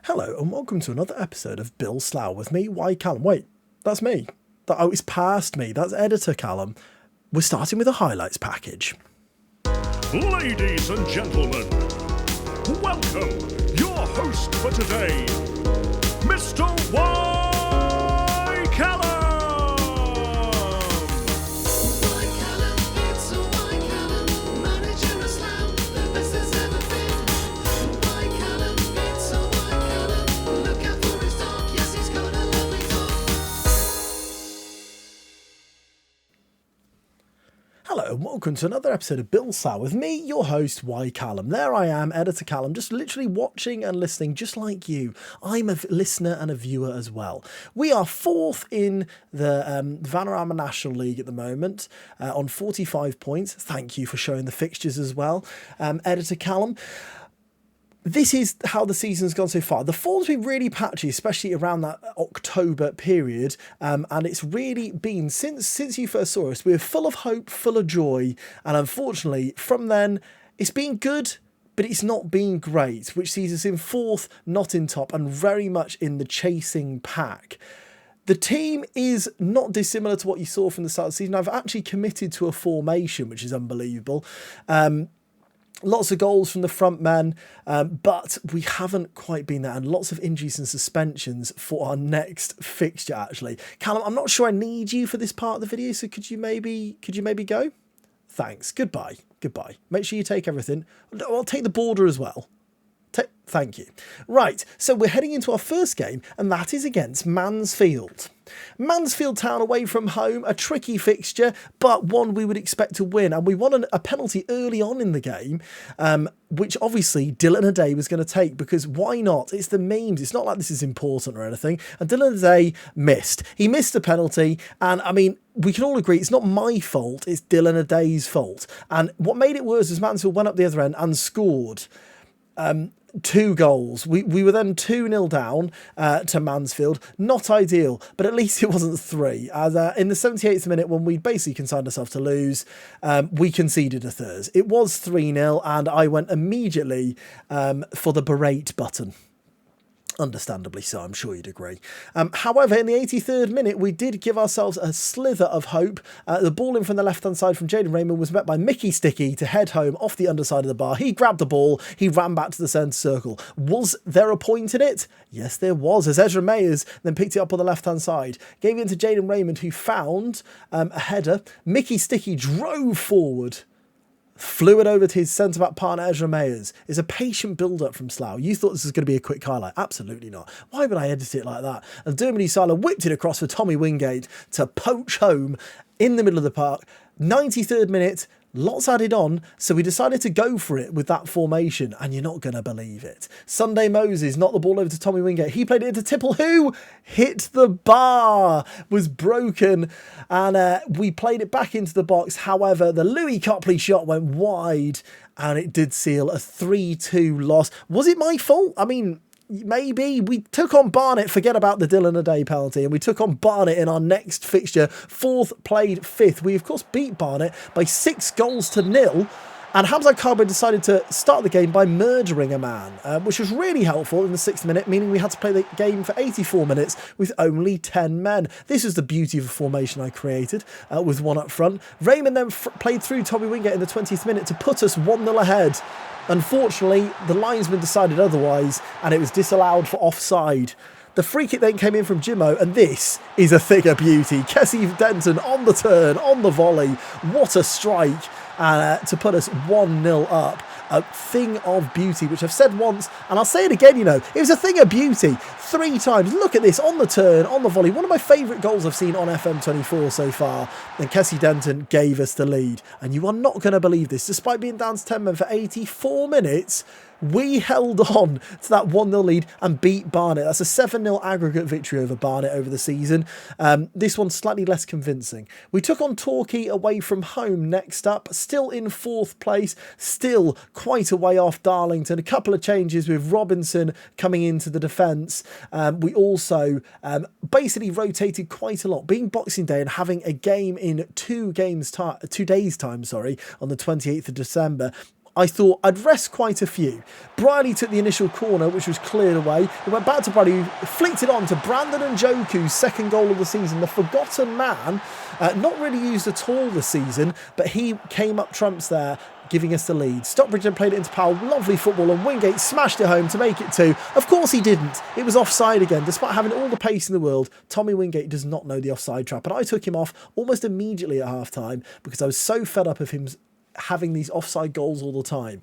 Hello and welcome to another episode of Bill Slough with me, Callum. Wait, that's me. Oh, it's past me. That's editor Callum. We're starting with a highlights package. Ladies and gentlemen, welcome your host for today, Mr. Callum. Hello and welcome to another episode of Bill Slough with me, your host, Callum. There I am, editor Callum, just literally watching and listening just like you. I'm a listener and a viewer as well. We are fourth in the Vanarama National League at the moment on 45 points. Thank you for showing the fixtures as well, editor Callum. This is how the season's gone so far. The form's been really patchy, especially around that October period, and it's really been, since you first saw us, we were full of hope, full of joy, and unfortunately, from then, it's been good, but it's not been great, which sees us in fourth, not in top, and very much in the chasing pack. The team is not dissimilar to what you saw from the start of the season. I've actually committed to a formation, which is unbelievable. Lots of goals from the front men, but we haven't quite been there, and lots of injuries and suspensions for our next fixture, actually. Callum, I'm not sure I need you for this part of the video, so could you maybe go? Thanks. Goodbye. Make sure you take everything. I'll take the border as well. Thank you. Right, so we're heading into our first game, and that is against Mansfield. Mansfield Town away from home, a tricky fixture, but one we would expect to win. And we won a penalty early on in the game, which obviously Dylan O'Day was going to take, because why not? It's the memes. It's not like this is important or anything. And Dylan O'Day missed. He missed a penalty, and I mean, we can all agree it's not my fault, it's Dylan O'Day's fault. And what made it worse is Mansfield went up the other end and scored. 2 goals. We were then 2-0 down to Mansfield. Not ideal, but at least it wasn't 3. As in the 78th minute, when we basically consigned ourselves to lose, we conceded a third. It was 3-0, and I went immediately for the berate button. Understandably so, I'm sure you'd agree. However, in the 83rd minute, we did give ourselves a slither of hope. The ball in from the left-hand side from Jaden Raymond was met by Mickey Sticky to head home off the underside of the bar. He grabbed the ball, he ran back to the centre circle. Was there a point in it? Yes, there was, as Ezra Mayers then picked it up on the left-hand side. Gave it to Jaden Raymond, who found a header. Mickey Sticky drove forward, flew it over to his centre-back partner, Ezra Mayers. It's a patient build-up from Slough. You thought this was going to be a quick highlight. Absolutely not. Why would I edit it like that? And Dermody Sala whipped it across for Tommy Wingate to poach home in the middle of the park. 93rd minute, lots added on, so we decided to go for it with that formation, and you're not going to believe it. Sunday Moses knocked the ball over to Tommy Wingate. He played it into Tipple, who hit the bar, was broken, and we played it back into the box. However, the Louis Copley shot went wide, and it did seal a 3-2 loss. Was it my fault? I mean, maybe. We took on Barnet, forget about the Dylan O'Day penalty, and we took on Barnet in our next fixture. 4th played 5th. We, of course, beat Barnet by 6-0, and Hamza Karbo decided to start the game by murdering a man, which was really helpful in the 6th minute, meaning we had to play the game for 84 minutes with only 10 men. This is the beauty of a formation I created with one up front. Raymond then played through Tommy Wingate in the 20th minute to put us 1-0 ahead. Unfortunately, the linesman decided otherwise, and it was disallowed for offside. The free kick then came in from Jimmo, and this is a thing of beauty. Kessie Denton on the turn, on the volley. What a strike to put us 1-0 up. A thing of beauty, which I've said once, and I'll say it again, it was a thing of beauty 3 times. Look at this, on the turn, on the volley. One of my favourite goals I've seen on FM24 so far. And Kessie Denton gave us the lead. And you are not going to believe this. Despite being down to 10 men for 84 minutes, we held on to that 1-0 lead and beat Barnet. That's a 7-0 aggregate victory over Barnet over the season. This one's slightly less convincing. We took on Torquay away from home next up, still in 4th place, still quite a way off Darlington. A couple of changes with Robinson coming into the defence. We also basically rotated quite a lot, being Boxing Day and having a game in 2 days' time, on the 28th of December. I thought I'd rest quite a few. Briley took the initial corner, which was cleared away. It went back to Briley, who flicked it on to Brandon Njoku's second goal of the season. The forgotten man, not really used at all this season, but he came up trumps there, giving us the lead. Stockbridge then played it into Powell. Lovely football, and Wingate smashed it home to make it 2. Of course he didn't. It was offside again. Despite having all the pace in the world, Tommy Wingate does not know the offside trap, and I took him off almost immediately at half-time because I was so fed up of him having these offside goals all the time.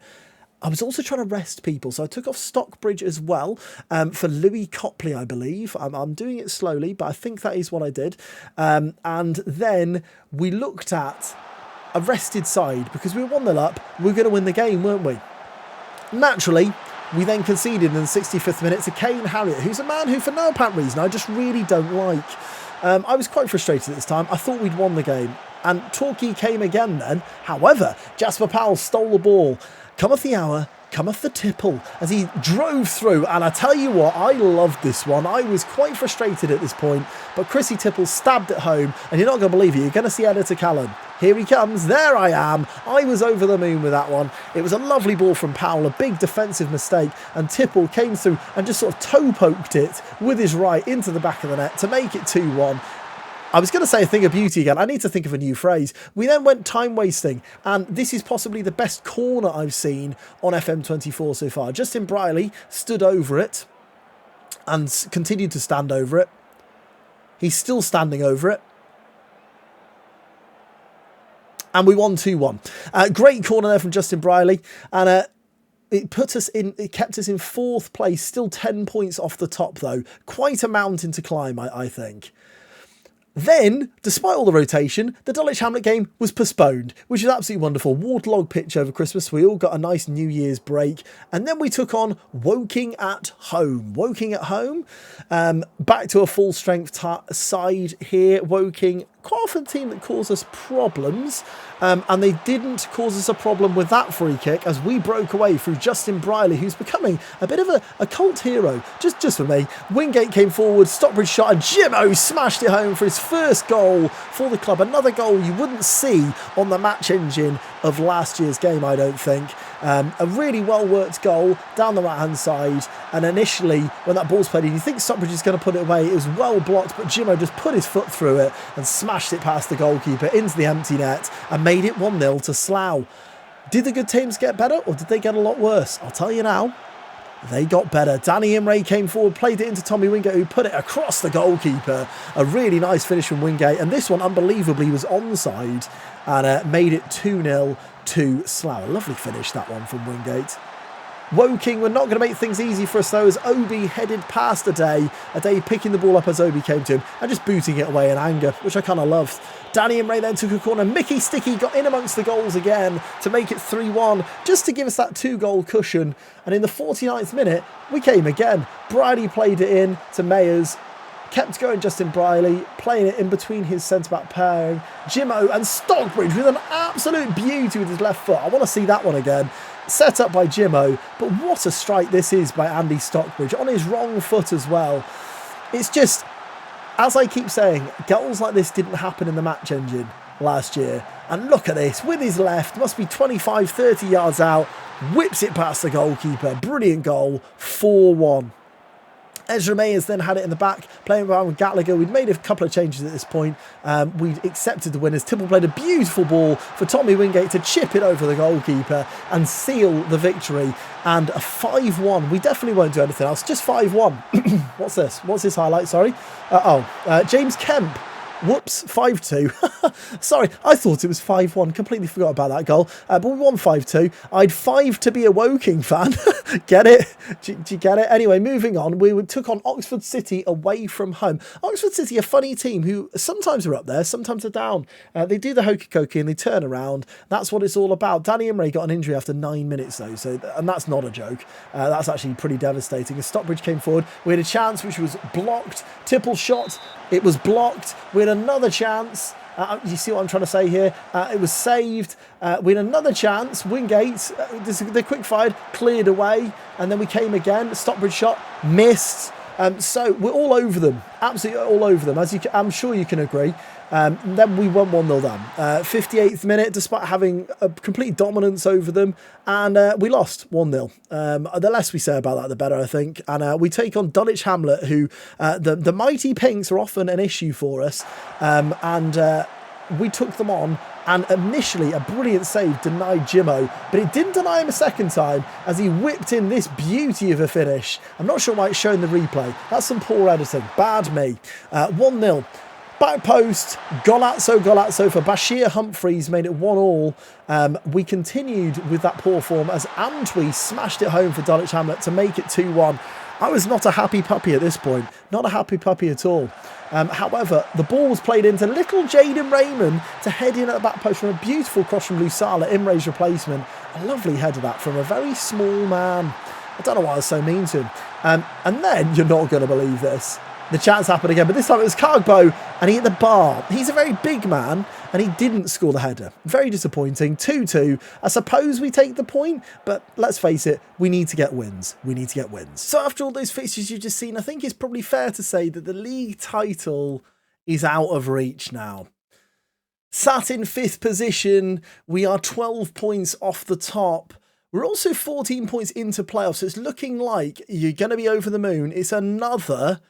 I was also trying to rest people, so I took off Stockbridge as well for Louis Copley, I believe. I'm doing it slowly, but I think that is what I did. And then we looked at a rested side because we were 1-0 up. We were going to win the game, weren't we? Naturally, we then conceded in the 65th minute to Kane Harriott, who's a man who, for no apparent reason, I just really don't like. I was quite frustrated at this time. I thought we'd won the game. And Torquay came again then. However, Jasper Powell stole the ball. Cometh the hour, cometh the tipple, as he drove through. And I tell you what, I loved this one. I was quite frustrated at this point, but Chrissy Tipple stabbed it home. And you're not going to believe it. You're going to see Editor Callum. Here he comes. There I am. I was over the moon with that one. It was a lovely ball from Powell, a big defensive mistake. And Tipple came through and just sort of toe-poked it with his right into the back of the net to make it 2-1. I was going to say a thing of beauty again. I need to think of a new phrase. We then went time wasting, and this is possibly the best corner I've seen on FM24 so far. Justin Briley stood over it and continued to stand over it. He's still standing over it. And we won 2-1. Great corner there from Justin Briley, and it kept us in 4th place, still 10 points off the top though. Quite a mountain to climb, I think. Then, despite all the rotation, the Dulwich Hamlet game was postponed, which is absolutely wonderful. Waterlogged pitch over Christmas. We all got a nice New Year's break. And then we took on Woking at home. Woking at home. Back to a full-strength side here. Woking, quite often a team that caused us problems. And they didn't cause us a problem with that free kick as we broke away through Justin Briley, who's becoming a bit of a cult hero, just for me. Wingate came forward, Stockbridge shot, and Jimmo smashed it home for his first goal for the club. Another goal you wouldn't see on the match engine of last year's game, I don't think. A really well-worked goal down the right-hand side. And initially, when that ball's played in, you think Stockbridge is going to put it away. It was well blocked, but Jimmo just put his foot through it and smashed it past the goalkeeper into the empty net and made it 1-0 to Slough. Did the good teams get better, or did they get a lot worse? I'll tell you now. They got better. Danny Imray came forward, played it into Tommy Wingate, who put it across the goalkeeper. A really nice finish from Wingate. And this one, unbelievably, was onside and made it 2-0 to Slough. A lovely finish, that one, from Wingate. Woking were not going to make things easy for us though, as Obi headed past a day picking the ball up as Obi came to him and just booting it away in anger, which I kind of loved. Danny Imray then took a corner. Mickey Sticky got in amongst the goals again to make it 3-1, just to give us that 2-goal cushion. And in the 49th minute, we came again. Briley played it in to Mayers. Kept going Justin Briley, playing it in between his centre-back pairing. Jimmo and Stockbridge with an absolute beauty with his left foot. I want to see that one again. Set up by Jimmo, but what a strike this is by Andy Stockbridge, on his wrong foot as well. It's just, as I keep saying, goals like this didn't happen in the match engine last year. And look at this, with his left, must be 25, 30 yards out, whips it past the goalkeeper. Brilliant goal, 4-1. Ezra Mayers then had it in the back, playing around with Gallagher. We'd made a couple of changes at this point. We'd accepted the winners. Tipple played a beautiful ball for Tommy Wingate to chip it over the goalkeeper and seal the victory. And a 5-1. We definitely won't do anything else. Just 5-1. What's this? What's his highlight? Sorry. James Kemp. Whoops, 5-2. Sorry, I thought it was 5-1. Completely forgot about that goal. But we won 5-2. I'd 5 to be a Woking fan. Get it? Do you get it? Anyway, moving on. We took on Oxford City away from home. Oxford City, a funny team who sometimes are up there, sometimes are down. They do the hokey cokey and they turn around. That's what it's all about. Danny Imray got an injury after 9 minutes though, and that's not a joke. That's actually pretty devastating. As Stockbridge came forward, we had a chance which was blocked. Tipple shot. It was blocked. We had another chance. You see what I'm trying to say here? It was saved. We had another chance. Wingate, the quick fired, cleared away. And then we came again. Stockbridge shot, missed. So we're all over them, absolutely all over them, as I'm sure you can agree. Then we went 1-0 down. 58th minute, despite having a complete dominance over them, and we lost 1-0. The less we say about that, the better, I think. And we take on Dulwich Hamlet, who the mighty Pinks are often an issue for us, and we took them on. And initially, a brilliant save denied Jimmo, but it didn't deny him a second time as he whipped in this beauty of a finish. I'm not sure why it's showing the replay. That's some poor editing. Bad me. 1-0. Back post, Golazzo for Bashir Humphreys made it 1-1. We continued with that poor form as Antwi smashed it home for Dulwich Hamlet to make it 2-1. I was not a happy puppy at this point. Not a happy puppy at all. However, the ball was played into little Jaden Raymond to head in at the back post from a beautiful cross from Lusala, Imre's replacement. A lovely header that from a very small man. I don't know why I was so mean to him. And then, you're not going to believe this, the chance happened again, but this time it was Cargbo and he hit the bar. He's a very big man and he didn't score the header. Very disappointing. 2-2. I suppose we take the point, but let's face it, we need to get wins. We need to get wins. So after all those fixtures you've just seen, I think it's probably fair to say that the league title is out of reach now. Sat in 5th position, we are 12 points off the top. We're also 14 points into playoffs, so it's looking like you're going to be over the moon. It's another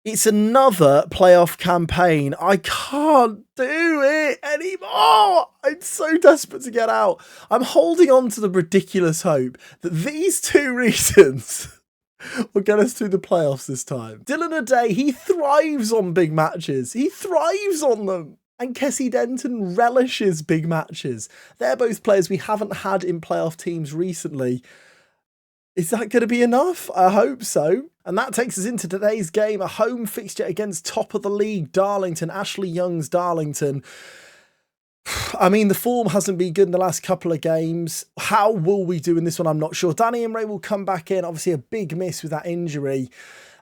playoff campaign. I can't do it anymore. I'm so desperate to get out. I'm holding on to the ridiculous hope that these two reasons will get us through the playoffs this time. Dylan O'Day, he thrives on big matches. He thrives on them. And Kessie Denton relishes big matches. They're both players we haven't had in playoff teams recently. Is that going to be enough? I hope so. And that takes us into today's game, a home fixture against top of the league, Darlington, Ashley Young's Darlington. I mean, the form hasn't been good in the last couple of games. How will we do in this one? I'm not sure. Danny Imre will come back in. Obviously, a big miss with that injury.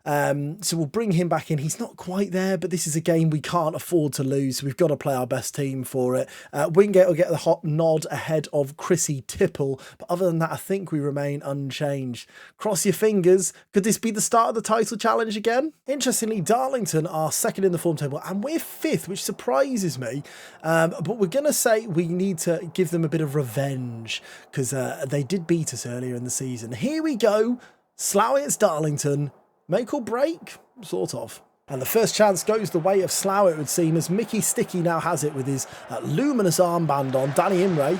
So we'll bring him back in. He's not quite there, but this is a game we can't afford to lose. So we've got to play our best team for it. Wingate will get the hot nod ahead of Chrissy Tipple. But other than that, I think we remain unchanged. Cross your fingers. Could this be the start of the title challenge again? Interestingly, Darlington are second in the form table and we're 5th, which surprises me. But we're going to say we need to give them a bit of revenge because they did beat us earlier in the season. Here we go. Slough against Darlington. Make or break, sort of. And the first chance goes the way of Slough, it would seem, as Mickey Sticky now has it with his luminous armband on. Danny Imre.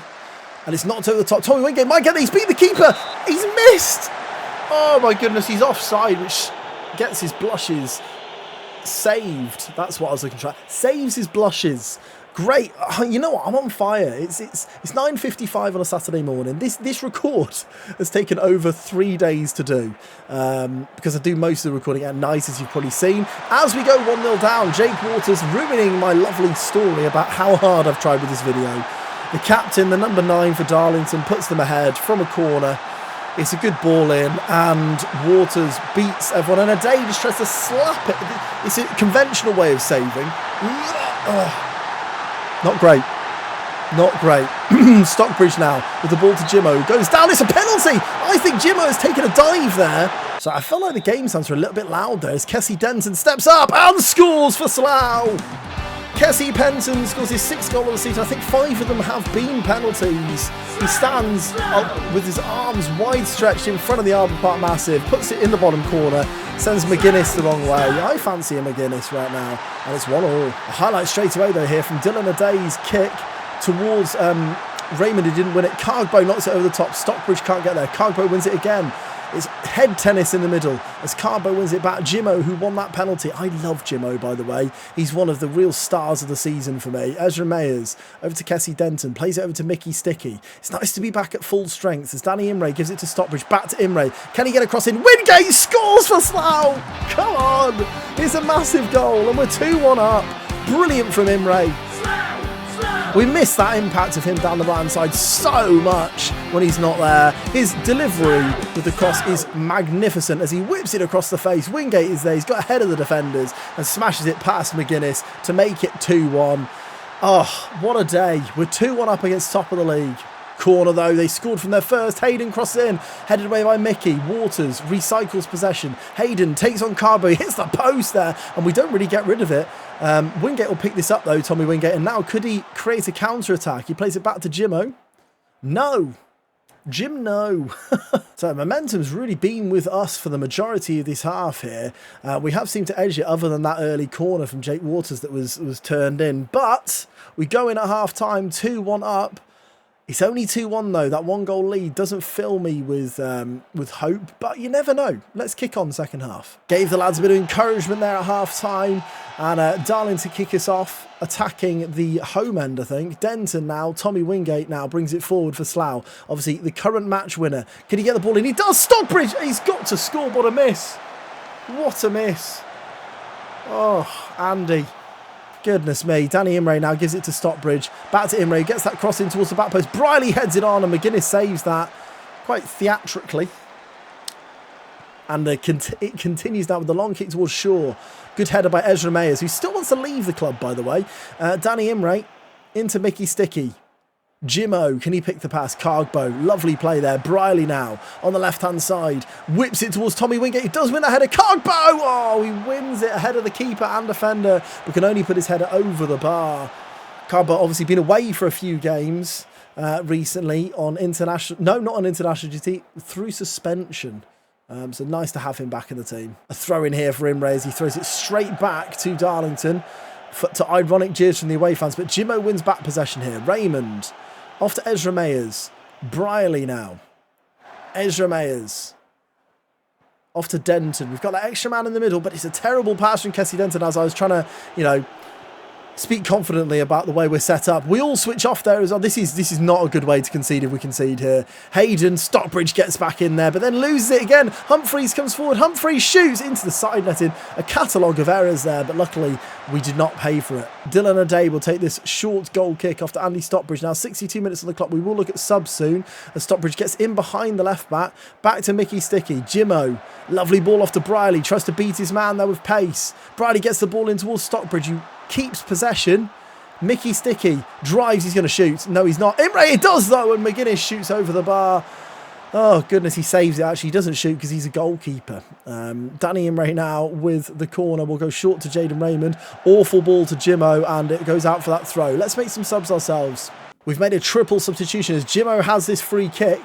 And it's knocked over the top. Tommy Wingate might get these. Beat the keeper. He's missed. Oh my goodness, he's offside, which gets his blushes saved. That's what I was looking for. Saves his blushes. Great. You know what? I'm on fire. It's 9:55 on a Saturday morning. This record has taken over 3 days to do because I do most of the recording at night, as you've probably seen. As we go 1-0 down, Jake Waters ruining my lovely story about how hard I've tried with this video. The captain, the number 9 for Darlington, puts them ahead from a corner. It's a good ball in, and Waters beats everyone, and Adair just tries to slap it. It's a conventional way of saving. Not great. Not great. Stockbridge now with the ball to Jimmo. Goes down. It's a penalty. I think Jimmo has taken a dive there. So I felt like the game sounds a little bit loud there as Kessie Denton steps up and scores for Slough. Kessie Penton scores his 6th goal of the season. I think 5 of them have been penalties. He stands up with his arms wide stretched in front of the Arbour Park Massive, puts it in the bottom corner, sends McGuinness the wrong way. I fancy a McGuinness right now, and it's 1-1. A highlight straight away though here from Dylan O'Day's kick towards Raymond, who didn't win it. Cargbo knocks it over the top. Stockbridge can't get there. Cargbo wins it again. It's head tennis in the middle as Carbo wins it back. Jimmo, who won that penalty. I love Jimmo, by the way. He's one of the real stars of the season for me. Ezra Mayers over to Kessie Denton. Plays it over to Mickey Sticky. It's nice to be back at full strength as Danny Imre gives it to Stockbridge. Back to Imre. Can he get across in? Wingate scores for Slough! Come on! It's a massive goal and we're 2-1 up. Brilliant from Imre. We miss that impact of him down the right-hand side so much when he's not there. His delivery with the cross is magnificent as he whips it across the face. Wingate is there. He's got ahead of the defenders and smashes it past McGuinness to make it 2-1. Oh, what a day. We're 2-1 up against top of the league. Corner though, they scored from their first. Hayden crosses in, headed away by Mickey. Waters recycles possession. Hayden takes on Carbo, he hits the post there, and we don't really get rid of it. Wingate will pick this up though, Tommy Wingate, and now could he create a counter-attack? He plays it back to Jimmo. No. Jim, no. So momentum's really been with us for the majority of this half here. We have seemed to edge it other than that early corner from Jake Waters that was turned in. But we go in at half-time, 2-1 up. It's only 2-1 though. That one-goal lead doesn't fill me with hope, but you never know. Let's kick on second half. Gave the lads a bit of encouragement there at half-time, and Darling to kick us off, attacking the home end, I think. Denton now, Tommy Wingate now brings it forward for Slough. Obviously, the current match winner. Can he get the ball in? He does! Stockbridge! He's got to score. What a miss. What a miss. Oh, Andy. Goodness me. Danny Imre now gives it to Stockbridge. Back to Imre. Gets that cross in towards the back post. Briley heads it on and McGuinness saves that quite theatrically. And it continues now with the long kick towards Shaw. Good header by Ezra Mayers, who still wants to leave the club, by the way. Danny Imre into Mickey Sticky. Jimmo, can he pick the pass? Cargbo, lovely play there. Briley now on the left-hand side. Whips it towards Tommy Wingate. He does win that header. Cargbo! Oh, he wins it ahead of the keeper and defender, but can only put his header over the bar. Cargbo obviously been away for a few games recently on international... No, not on international duty. Through suspension. So nice to have him back in the team. A throw in here for Imre as he throws it straight back to Darlington. To ironic jeers from the away fans, but Jimmo wins back possession here. Raymond off to Ezra Mayers. Briley now. Ezra Mayers. Off to Denton. We've got that extra man in the middle, but it's a terrible pass from Kessie Denton as I was trying to, speak confidently about the way we're set up. We all switch off there as well. This is not a good way to concede if we concede here. Hayden, Stockbridge gets back in there, but then loses it again. Humphreys comes forward. Humphreys shoots into the side netting. A catalogue of errors there, but luckily we did not pay for it. Dylan O'Day will take this short goal kick off to Andy Stockbridge. Now 62 minutes on the clock. We will look at subs soon as Stockbridge gets in behind the left back. Back to Mickey Sticky. Jimmo. Lovely ball off to Briley. Tries to beat his man there with pace. Briley gets the ball in towards Stockbridge, who keeps possession. Mickey Sticky drives, he's going to shoot. No, he's not. Imre, it does though, and McGuinness shoots over the bar. Oh, goodness, he saves it. Actually, he doesn't shoot because he's a goalkeeper. Danny Imre now with the corner. Will go short to Jaden Raymond. Awful ball to Jimmo, and it goes out for that throw. Let's make some subs ourselves. We've made a triple substitution as Jimmo has this free kick.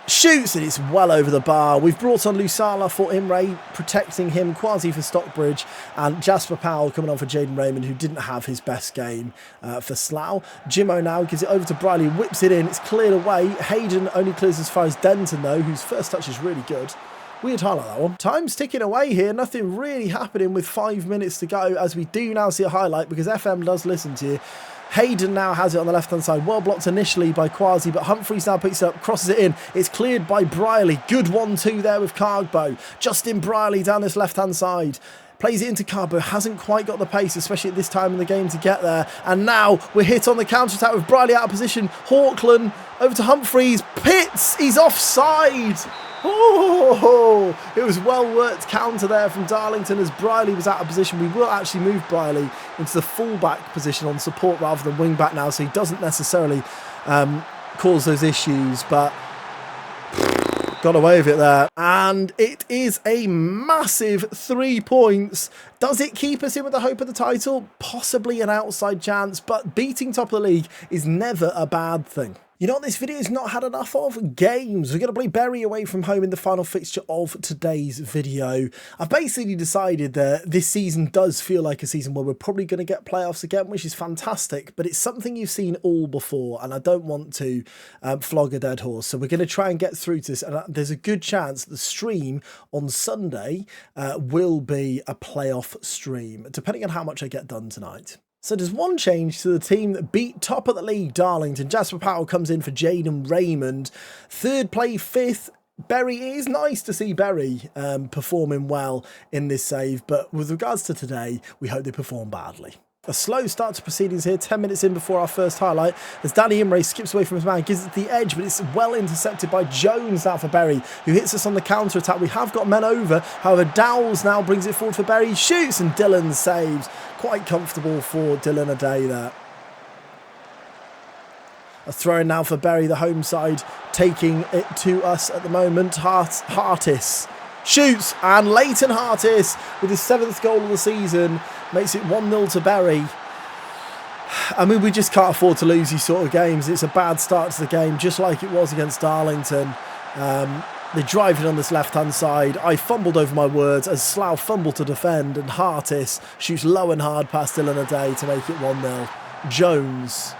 Shoots, and it's well over the bar. We've brought on Lusala for Imre, protecting him. Quasi for Stockbridge, and Jasper Powell coming on for Jaden Raymond, who didn't have his best game for Slough. Jimmo now gives it over to Briley, whips it in. It's cleared away. Hayden only clears as far as Denton, though, whose first touch is really good. Weird highlight, that one. Time's ticking away here. Nothing really happening with 5 minutes to go, as we do now see a highlight because FM does listen to you. Hayden now has it on the left-hand side. Well blocked initially by Quasi, but Humphreys now picks it up, crosses it in. It's cleared by Briley. Good 1-2 there with Cargbo. Justin Briley down this left-hand side. Plays it into Carbo, hasn't quite got the pace, especially at this time in the game, to get there. And now we're hit on the counter-attack with Briley out of position. Hawkland over to Humphreys. Pitts, he's offside. Oh, it was well-worked counter there from Darlington as Briley was out of position. We will actually move Briley into the full-back position on support rather than wing-back now, so he doesn't necessarily cause those issues, but got away with it there. And it is a massive 3 points. Does it keep us in with the hope of the title? Possibly an outside chance, but beating top of the league is never a bad thing. You know what this video has not had enough of? Games. We're going to play Bury away from home in the final fixture of today's video. I've basically decided that this season does feel like a season where we're probably going to get playoffs again, which is fantastic, but it's something you've seen all before, and I don't want to flog a dead horse. So we're going to try and get through to this, and there's a good chance the stream on Sunday will be a playoff stream, depending on how much I get done tonight. So there's one change to the team that beat top of the league, Darlington. Jasper Powell comes in for Jaden Raymond. Third play, fifth. Bury, it is nice to see Bury performing well in this save, but with regards to today, we hope they perform badly. A slow start to proceedings here, 10 minutes in before our first highlight, as Danny Imre skips away from his man, gives it the edge, but it's well intercepted by Jones now for Bury, who hits us on the counter-attack. We have got men over, however, Dowles now brings it forward for Bury, shoots, and Dylan saves. Quite comfortable for Dylan O'Day there. A throw in now for Bury, the home side, taking it to us at the moment. Hartis shoots, and Leighton Hartis, with his 7th goal of the season, makes it 1-0 to Bury. I mean, we just can't afford to lose these sort of games. It's a bad start to the game, just like it was against Darlington. They drive it on this left-hand side. I fumbled over my words as Slough fumbled to defend, and Hartis shoots low and hard past Dylan O'Day to make it 1-0. Jones.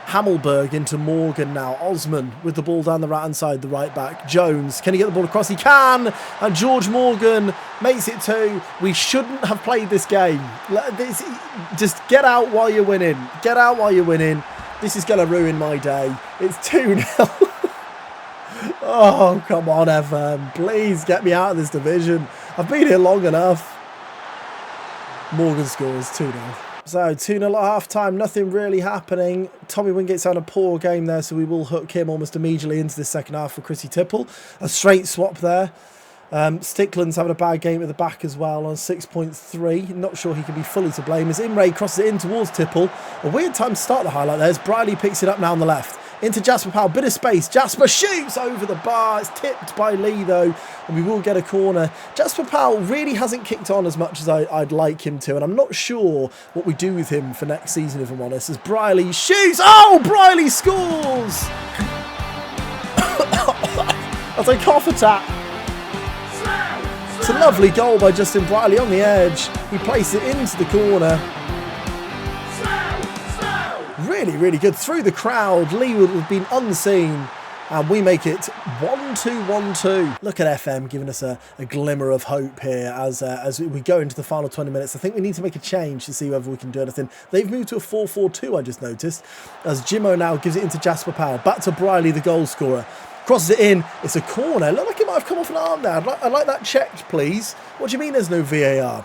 Hammelberg into Morgan now. Osman with the ball down the right-hand side, the right back. Jones, can he get the ball across? He can! And George Morgan makes it 2. We shouldn't have played this game. Just get out while you're winning. Get out while you're winning. This is going to ruin my day. It's 2-0. Oh, come on, FM. Please get me out of this division. I've been here long enough. Morgan scores 2-0. So 2-0 at half-time, nothing really happening. Tommy Wingate's had a poor game there, so we will hook him almost immediately into the second half for Chrissy Tipple. A straight swap there. Stickland's having a bad game at the back as well on 6.3. Not sure he can be fully to blame as Imre crosses it in towards Tipple. A weird time to start the highlight there as Briley picks it up now on the left. Into Jasper Powell, bit of space. Jasper shoots over the bar. It's tipped by Lee though, and we will get a corner. Jasper Powell really hasn't kicked on as much as I'd like him to, and I'm not sure what we do with him for next season, if I'm honest, as Briley shoots. Oh, Briley scores! That's a cough attack. It's a lovely goal by Justin Briley on the edge. He placed it into the corner. Really, really good. Through the crowd, Lee would have been unseen. And we make it 1-2-1-2. Look at FM giving us a glimmer of hope here as we go into the final 20 minutes. I think we need to make a change to see whether we can do anything. They've moved to a 4-4-2, I just noticed. As Jimmo now gives it into Jasper Powell. Back to Briley, the goal scorer. Crosses it in. It's a corner. Look like it might have come off an arm there. I'd like that checked, please. What do you mean there's no VAR?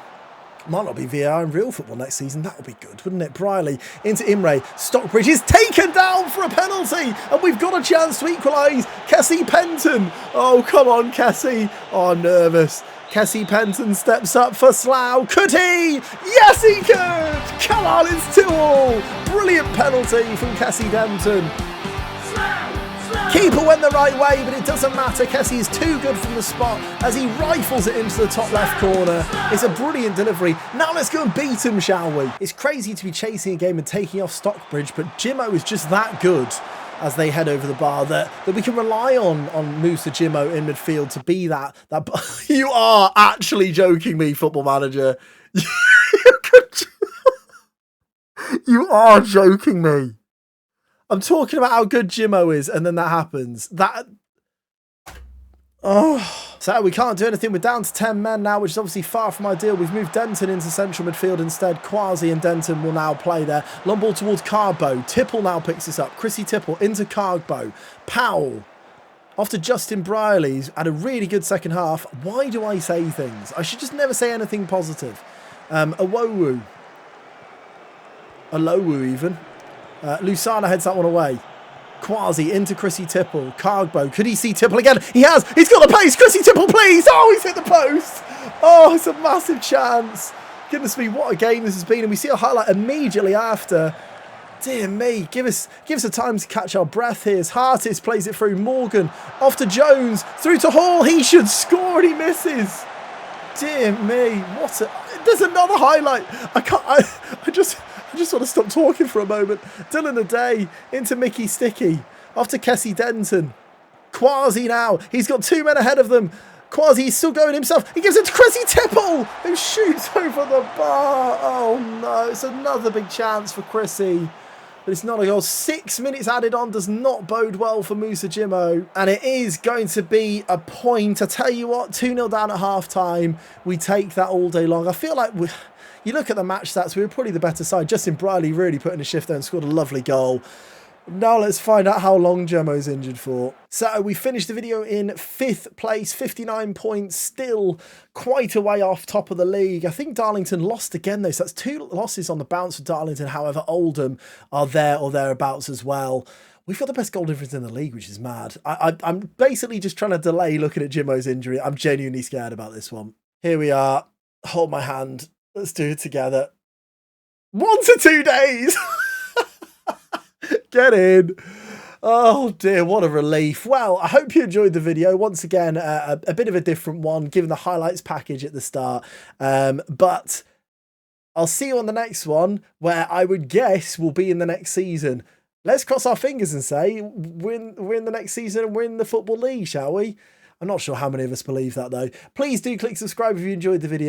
Might not be VAR in real football next season. That would be good, wouldn't it? Briley into Imre. Stockbridge is taken down for a penalty. And we've got a chance to equalise. Kessie Penton. Oh, come on, Kessie. Oh, nervous. Kessie Penton steps up for Slough. Could he? Yes, he could. Come on, it's 2-2. Brilliant penalty from Kessie Denton. Keeper went the right way, but it doesn't matter. Kessie is too good from the spot as he rifles it into the top left corner. It's a brilliant delivery. Now let's go and beat him, shall we? It's crazy to be chasing a game and taking off Stockbridge, but Jimmo is just that good as they head over the bar that we can rely on Musa Jimmo in midfield to be that. You are actually joking me, Football Manager. You are joking me. I'm talking about how good Jimmo is, and then that happens. So we can't do anything. We're down to 10 men now, which is obviously far from ideal. We've moved Denton into central midfield instead. Quasi and Denton will now play there. Long ball towards Carbo. Tipple now picks this up. Chrissy Tipple into Carbo. Powell. Off to Justin Briley. He's had a really good second half. Why do I say things? I should just never say anything positive. Alowu even. Lusana heads that one away. Quasi into Chrissy Tipple. Cargbo. Could he see Tipple again? He has. He's got the pace. Chrissy Tipple, please. Oh, he's hit the post. Oh, it's a massive chance. Goodness me, what a game this has been. And we see a highlight immediately after. Dear me, give us a time to catch our breath here. As Hartis plays it through. Morgan off to Jones. Through to Hall. He should score and he misses. Dear me, there's another highlight. I just want to stop talking for a moment. Dylan O'Day into Mickey Sticky. Off to Kessie Denton. Quasi now. He's got 2 men ahead of them. Quasi is still going himself. He gives it to Chrissy Tipple, who shoots over the bar. Oh no, it's another big chance for Chrissy. But it's not a goal. 6 minutes added on does not bode well for Musa Jimmo. And it is going to be a point. I tell you what, 2-0 down at half-time. We take that all day long. I feel like you look at the match stats, we were probably the better side. Justin Briley really put in a shift there and scored a lovely goal. Now let's find out how long Jimmo's injured for. So we finished the video in 5th place, 59 points, still quite a way off top of the league. I think Darlington lost again though, so that's 2 losses on the bounce for Darlington. However, Oldham are there or thereabouts as well. We've got the best goal difference in the league, which is mad. I'm basically just trying to delay looking at Jimmo's injury. I'm genuinely scared about this one. Here we are. Hold my hand. Let's do it together. 1 to 2 days. Get in. Oh dear, what a relief. Well, I hope you enjoyed the video. Once again, a bit of a different one, given the highlights package at the start. But I'll see you on the next one, where I would guess will be in the next season. Let's cross our fingers and say we're in the next season and we're in the Football League, shall we? I'm not sure how many of us believe that, though. Please do click subscribe if you enjoyed the video.